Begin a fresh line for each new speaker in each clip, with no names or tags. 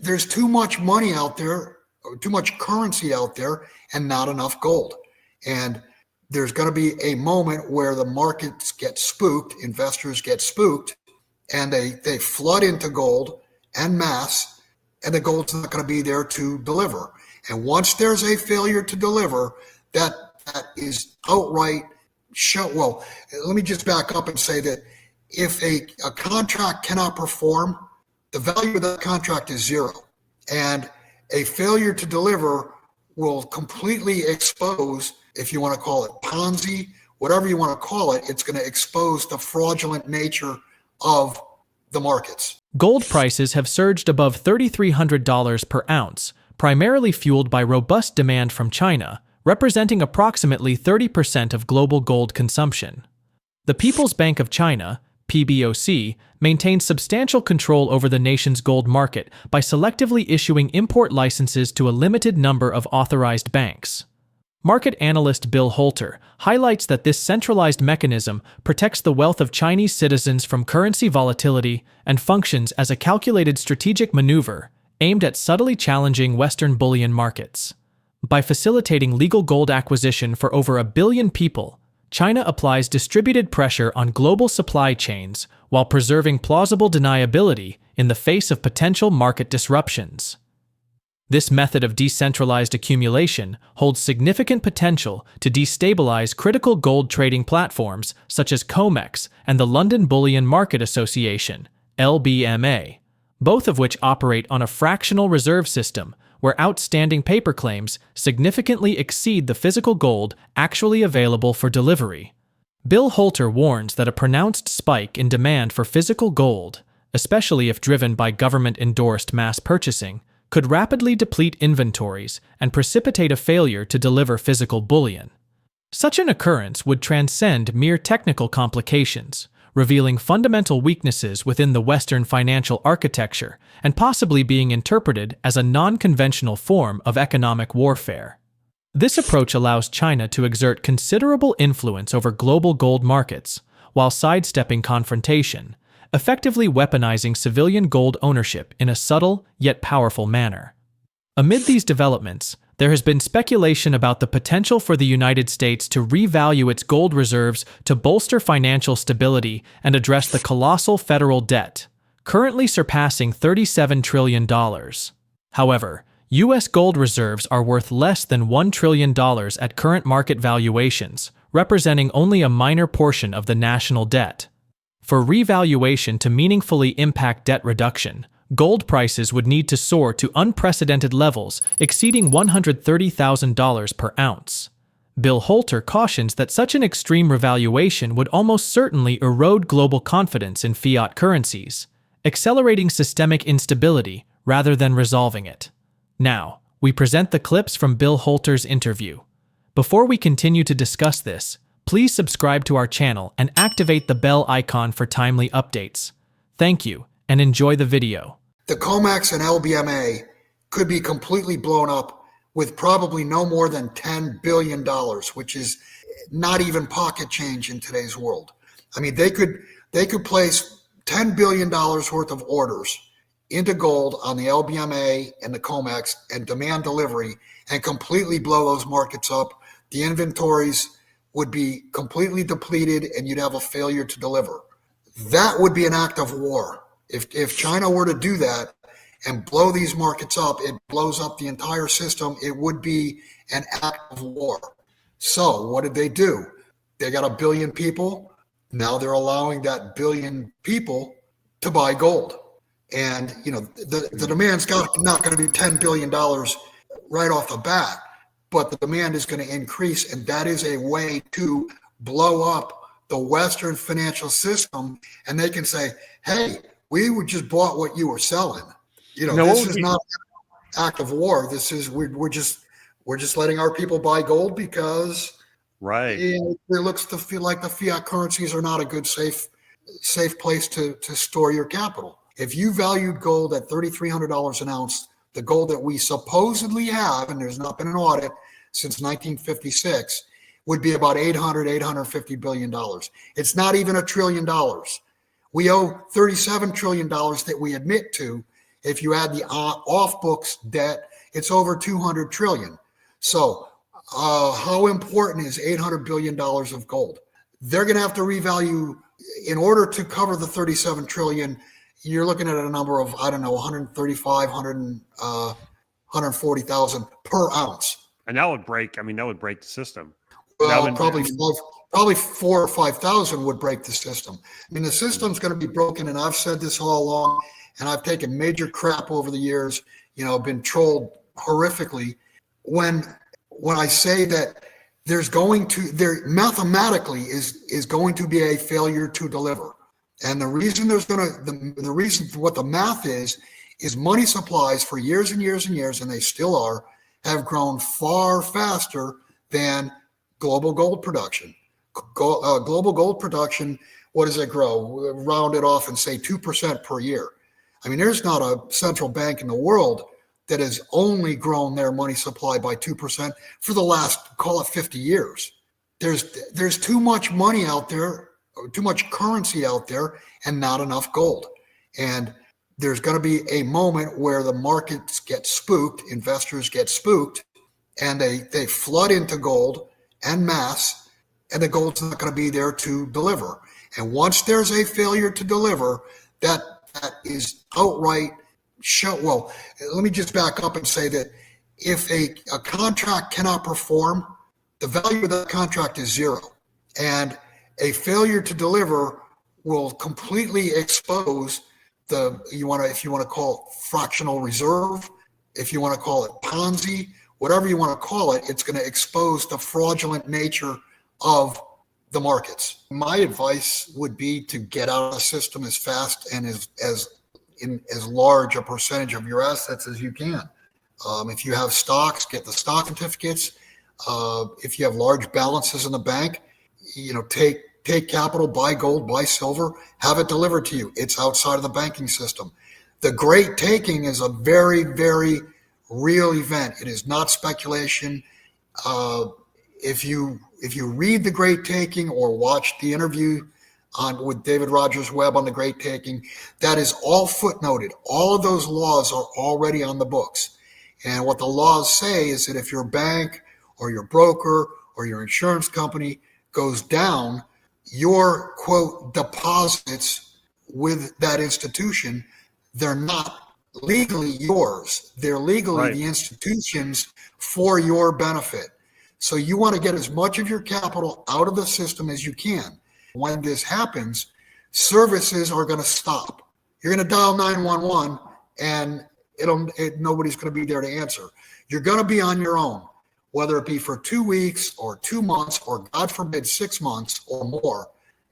there's too much money out there, or too much currency out there, and not enough gold. And there's going to be a moment where the markets get spooked, investors get spooked, and they flood into gold en masse, and the gold's not going to be there to deliver. And once there's a failure to deliver, that is outright well, let me just back up and say that if a contract cannot perform, the value of that contract is zero. And a failure to deliver will completely expose, if you want to call it Ponzi, whatever you want to call it, it's going to expose the fraudulent nature of the markets.
Gold prices have surged above $3,300 per ounce, primarily fueled by robust demand from China, representing approximately 30% of global gold consumption. The People's Bank of China, PBOC, maintains substantial control over the nation's gold market by selectively issuing import licenses to a limited number of authorized banks. Market analyst Bill Holter highlights that this centralized mechanism protects the wealth of Chinese citizens from currency volatility and functions as a calculated strategic maneuver aimed at subtly challenging Western bullion markets. By facilitating legal gold acquisition for over 1 billion people, China applies distributed pressure on global supply chains while preserving plausible deniability in the face of potential market disruptions. This method of decentralized accumulation holds significant potential to destabilize critical gold trading platforms such as COMEX and the London Bullion Market Association, LBMA, both of which operate on a fractional reserve system where outstanding paper claims significantly exceed the physical gold actually available for delivery. Bill Holter warns that a pronounced spike in demand for physical gold, especially if driven by government-endorsed mass purchasing, could rapidly deplete inventories and precipitate a failure to deliver physical bullion. Such an occurrence would transcend mere technical complications, revealing fundamental weaknesses within the Western financial architecture and possibly being interpreted as a non-conventional form of economic warfare. This approach allows China to exert considerable influence over global gold markets while sidestepping confrontation, effectively weaponizing civilian gold ownership in a subtle yet powerful manner. Amid these developments, there has been speculation about the potential for the United States to revalue its gold reserves to bolster financial stability and address the colossal federal debt, currently surpassing $37 trillion. However, U.S. gold reserves are worth less than $1 trillion at current market valuations, representing only a minor portion of the national debt. For revaluation to meaningfully impact debt reduction, gold prices would need to soar to unprecedented levels exceeding $130,000 per ounce. Bill Holter cautions that such an extreme revaluation would almost certainly erode global confidence in fiat currencies, accelerating systemic instability rather than resolving it. Now, we present the clips from Bill Holter's interview. Before we continue to discuss this, please subscribe to our channel and activate the bell icon for timely updates. Thank you, and enjoy the video.
The COMEX and LBMA could be completely blown up with probably no more than $10 billion, which is not even pocket change in today's world. I mean, they could place $10 billion worth of orders into gold on the LBMA and the COMEX and demand delivery and completely blow those markets up. The inventories would be completely depleted and you'd have a failure to deliver. That would be an act of war. If China were to do that and blow these markets up, it blows up the entire system. It would be an act of war. So what did they do? They got 1 billion people. Now they're allowing that 1 billion people to buy gold. And, you know, the demand's not going to be $10 billion right off the bat, but the demand is going to increase. And that is a way to blow up the Western financial system. And they can say, hey, we just bought what you were selling. You know, this is not an act of war. This is, we're just letting our people buy gold because it looks to feel like the fiat currencies are not a good, safe place to store your capital. If you valued gold at $3,300 an ounce, the gold that we supposedly have, and there's not been an audit since 1956, would be about $850 billion. It's not even $1 trillion. We owe $37 trillion that we admit to If you add the off-books debt, it's over 200 trillion. So how important is $800 billion of gold? They're going to have to revalue in order to cover the 37 trillion. You're looking at a number of, I don't know, 135, 140,000 per ounce.
And that would break the system.
Well, probably 4 or 5,000 would break the system. I mean, the system's going to be broken, and I've said this all along, and I've taken major crap over the years, been trolled horrifically. When I say that there mathematically is going to be a failure to deliver. And the reason the reason for what the math is money supplies for years and years and years, and they still are, have grown far faster than global gold production. Global gold production, what does it grow? Round it off and say 2% per year. I mean, there's not a central bank in the world that has only grown their money supply by 2% for the last, call it 50 years. There's too much money out there, too much currency out there, and not enough gold. And there's going to be a moment where the markets get spooked, investors get spooked, and they flood into gold en masse, and the gold's not going to be there to deliver. And once there's a failure to deliver, that is outright well, let me just back up and say that if a contract cannot perform, the value of that contract is zero. And a failure to deliver will completely expose if you want to call it fractional reserve, if you want to call it Ponzi, whatever you want to call it, it's going to expose the fraudulent nature of the markets. My advice would be to get out of the system as fast and as large a percentage of your assets as you can. If you have stocks, get the stock certificates. If you have large balances in the bank, take capital, buy gold, buy silver, have it delivered to you. It's outside of the banking system. The Great Taking is a very, very real event. It is not speculation. If you read The Great Taking or watch the interview with David Rogers Webb on The Great Taking, that is all footnoted. All of those laws are already on the books. And what the laws say is that if your bank or your broker or your insurance company goes down, your, quote, deposits with that institution, they're not legally yours. They're legally the institution's for your benefit. So you want to get as much of your capital out of the system as you can. When this happens, services are going to stop. You're going to dial 911 and nobody's going to be there to answer. You're going to be on your own, whether it be for 2 weeks or 2 months or, God forbid, 6 months or more.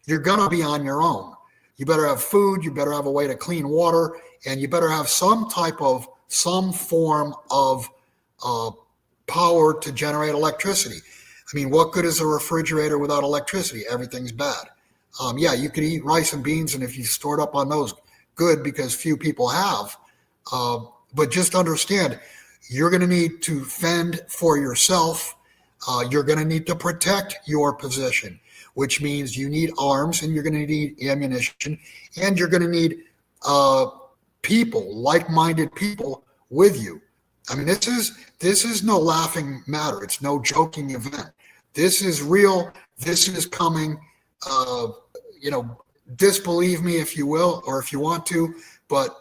You're going to be on your own. You better have food, you better have a way to clean water, and you better have some form of power to generate electricity. I mean, what good is a refrigerator without electricity? Everything's bad. You could eat rice and beans, and if you stored up on those, good, because few people have. But just understand, you're going to need to fend for yourself. You're going to need to protect your position, which means you need arms, and you're going to need ammunition, and you're going to need people, like-minded people with you. I mean, this is no laughing matter. It's no joking event. This is real. This is coming. Disbelieve me if you will, or if you want to, but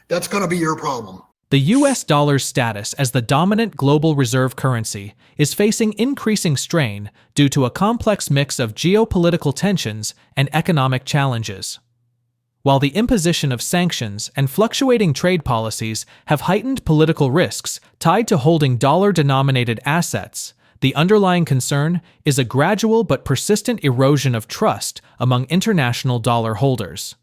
that's going to be your problem.
The US dollar's status as the dominant global reserve currency is facing increasing strain due to a complex mix of geopolitical tensions and economic challenges. While the imposition of sanctions and fluctuating trade policies have heightened political risks tied to holding dollar-denominated assets, the underlying concern is a gradual but persistent erosion of trust among international dollar holders.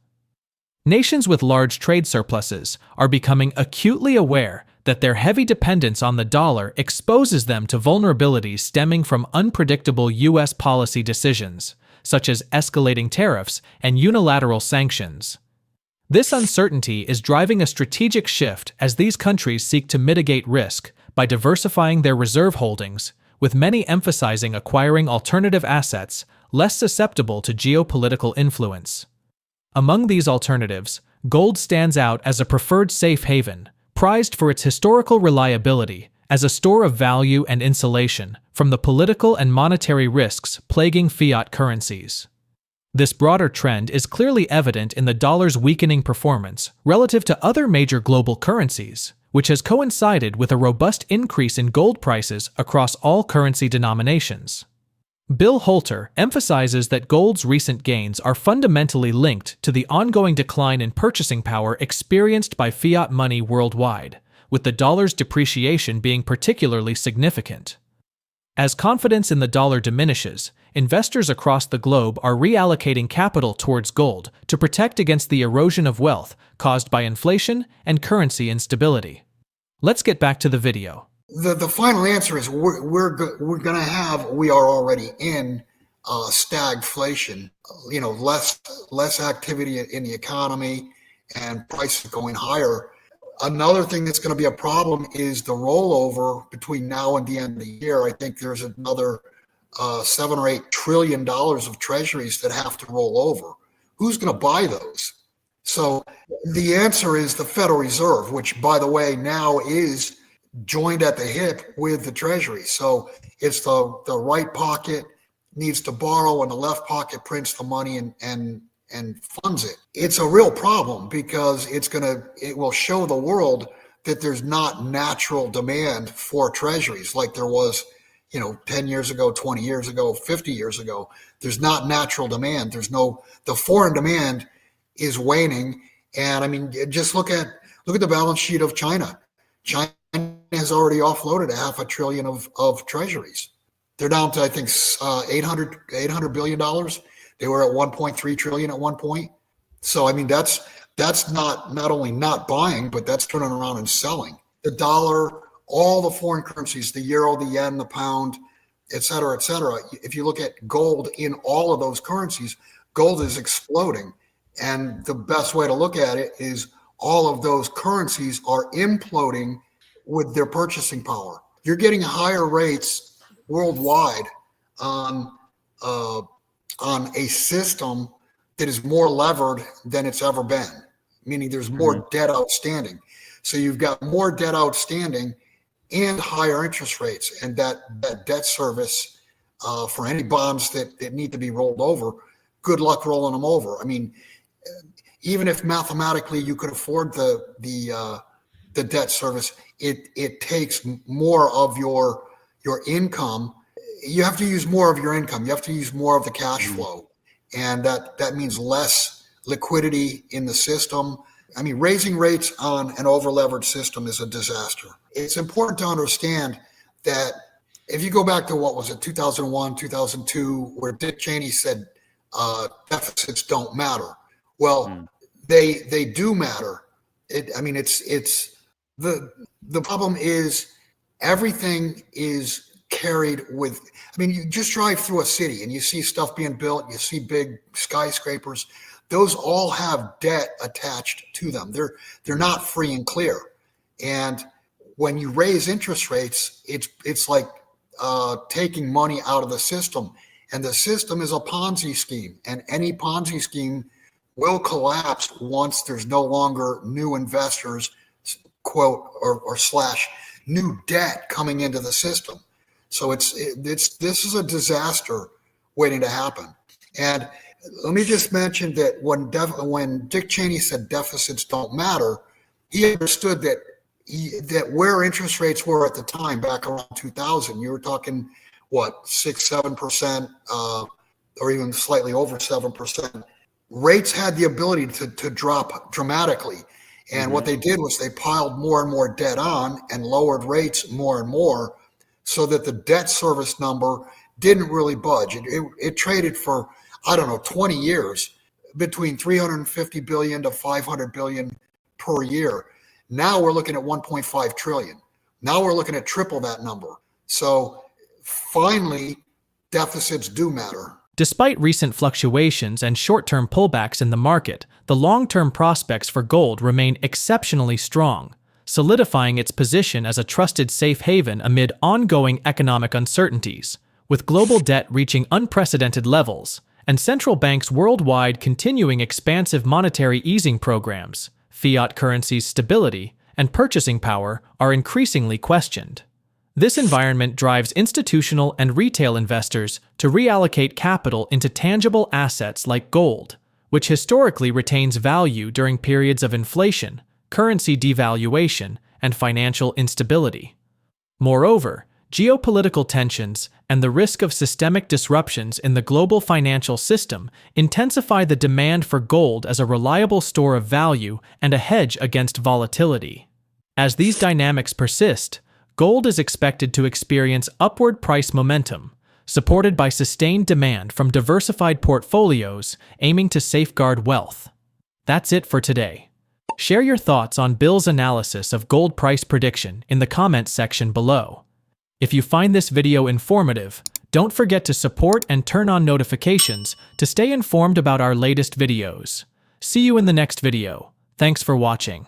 Nations with large trade surpluses are becoming acutely aware that their heavy dependence on the dollar exposes them to vulnerabilities stemming from unpredictable U.S. policy decisions, such as escalating tariffs and unilateral sanctions. This uncertainty is driving a strategic shift as these countries seek to mitigate risk by diversifying their reserve holdings, with many emphasizing acquiring alternative assets less susceptible to geopolitical influence. Among these alternatives, gold stands out as a preferred safe haven, prized for its historical reliability as a store of value and insulation from the political and monetary risks plaguing fiat currencies. This broader trend is clearly evident in the dollar's weakening performance relative to other major global currencies, which has coincided with a robust increase in gold prices across all currency denominations. Bill Holter emphasizes that gold's recent gains are fundamentally linked to the ongoing decline in purchasing power experienced by fiat money worldwide, with the dollar's depreciation being particularly significant. As confidence in the dollar diminishes, investors across the globe are reallocating capital towards gold to protect against the erosion of wealth caused by inflation and currency instability. Let's get back to the video.
The final answer is we're going to have, we are already in stagflation, less activity in the economy and prices going higher. Another thing that's going to be a problem is the rollover between now and the end of the year. I think there's another $7 or $8 trillion of treasuries that have to roll over. Who's going to buy those? So the answer is the Federal Reserve, which, by the way, now is joined at the hip with the Treasury. So it's the right pocket needs to borrow and the left pocket prints the money and funds it. It's a real problem because it will show the world that there's not natural demand for treasuries like there was, 10 years ago, 20 years ago, 50 years ago. There's not natural demand. The foreign demand is waning. And I mean, just look at the balance sheet of China. China has already offloaded $500 billion of treasuries. They're down to, I think, $800 billion. They were at 1.3 trillion at one point. So, I mean, that's not only not buying, but that's turning around and selling. The dollar, all the foreign currencies, the euro, the yen, the pound, et cetera, et cetera. If you look at gold in all of those currencies, gold is exploding. And the best way to look at it is all of those currencies are imploding with their purchasing power. You're getting higher rates worldwide on a system that is more levered than it's ever been, meaning there's more debt outstanding. So you've got more debt outstanding and higher interest rates, and that debt service for any bonds that need to be rolled over, good luck rolling them over. I mean, even if mathematically you could afford the debt service, it takes more of your income. You have to use more of your income. You have to use more of the cash flow. And that means less liquidity in the system. I mean, raising rates on an over-leveraged system is a disaster. It's important to understand that if you go back to, 2001, 2002, where Dick Cheney said deficits don't matter. Well, they do matter. It's the problem is everything is carried with, you just drive through a city and you see stuff being built, you see big skyscrapers, those all have debt attached to them. They're not free and clear. And when you raise interest rates, it's like taking money out of the system. And the system is a Ponzi scheme, and any Ponzi scheme will collapse once there's no longer new investors, quote, or slash new debt coming into the system. So this is a disaster waiting to happen. And let me just mention that when Dick Cheney said deficits don't matter, he understood that where interest rates were at the time, back around 2000, you were talking 6-7%, or even slightly over 7%. Rates had the ability to drop dramatically. And what they did was they piled more and more debt on and lowered rates more and more, so that the debt service number didn't really budge. It traded for, 20 years between 350 billion to 500 billion per year. Now we're looking at 1.5 trillion. Now we're looking at triple that number. So finally, deficits do matter.
Despite recent fluctuations and short-term pullbacks in the market, the long-term prospects for gold remain exceptionally strong, solidifying its position as a trusted safe haven amid ongoing economic uncertainties. With global debt reaching unprecedented levels and central banks worldwide continuing expansive monetary easing programs, fiat currency's stability, and purchasing power are increasingly questioned. This environment drives institutional and retail investors to reallocate capital into tangible assets like gold, which historically retains value during periods of inflation, currency devaluation, and financial instability. Moreover, geopolitical tensions and the risk of systemic disruptions in the global financial system intensify the demand for gold as a reliable store of value and a hedge against volatility. As these dynamics persist, gold is expected to experience upward price momentum, supported by sustained demand from diversified portfolios aiming to safeguard wealth. That's it for today. Share your thoughts on Bill's analysis of gold price prediction in the comments section below. If you find this video informative, don't forget to support and turn on notifications to stay informed about our latest videos. See you in the next video. Thanks for watching.